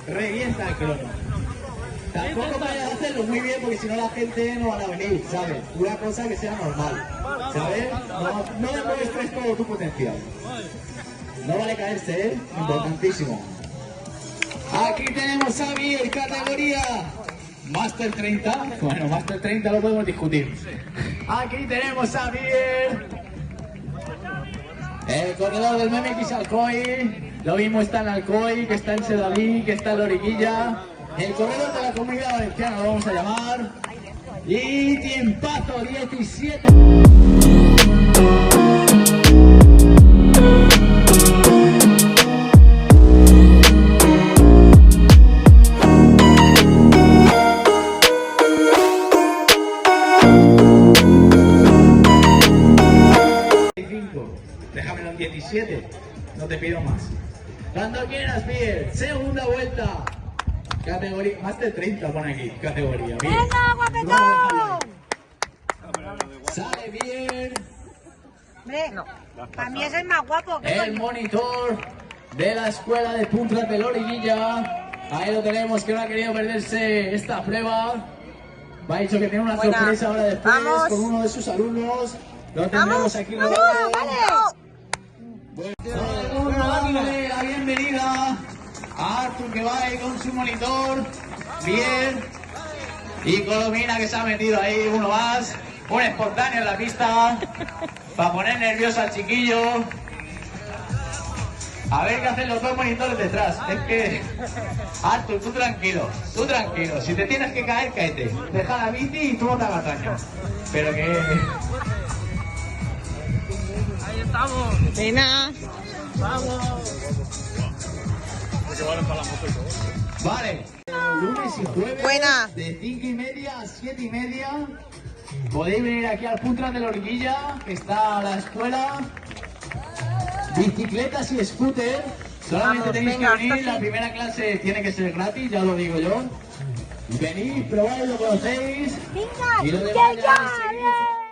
revienta el crono. Tampoco vayas a hacerlo muy bien porque si no la gente no va a venir, ¿sabes? Una cosa que sea normal, ¿sabes? No demuestres todo tu potencial. No vale caerse, ¿eh? Importantísimo. Aquí tenemos a Biel, categoría Master 30. Bueno, Master 30 lo podemos discutir. Aquí tenemos a Biel, el corredor del MMX Alcoy. Lo mismo está en Alcoy, que está en Sedalí, que está en Loriguilla. El corredor de la Comunidad Valenciana lo vamos a llamar. Y tiempazo 17. Déjamelo en 17, no te pido más. Cuando quieras, Biel, segunda vuelta. Categoría, más de 30 pone aquí, categoría. ¡Venga, guapetón! Sale bien. Hombre, no. Para mí es el más guapo. El monitor de la escuela de Puntras de Loriguilla. Ahí lo tenemos, que no ha querido perderse esta prueba. Me ha dicho que tiene una sorpresa ahora después con uno de sus alumnos. Lo tendremos aquí. ¡Vale! Bueno, todo el mundo dándole la bienvenida a Artur, que va ahí con su monitor. Bien. Y Colomina, que se ha metido ahí uno más. Un espontáneo en la pista para poner nervioso al chiquillo. A ver qué hacen los dos monitores detrás. Es que, Artur, tú tranquilo. Si te tienes que caer, cáete. Deja la bici y tú no te hagas daño. Pero que... Ahí estamos. Nena. Vamos. Vale. Lunes y jueves. Buena. De 5:30 a 7:30. Podéis venir aquí al Puntras de Loriguilla, que está la escuela. Bicicletas y scooter. Solamente tenéis que venir. La primera clase tiene que ser gratis, ya lo digo yo. Venid, probáis, lo conocéis. Venga, Y lo que demás ya ya, seguís.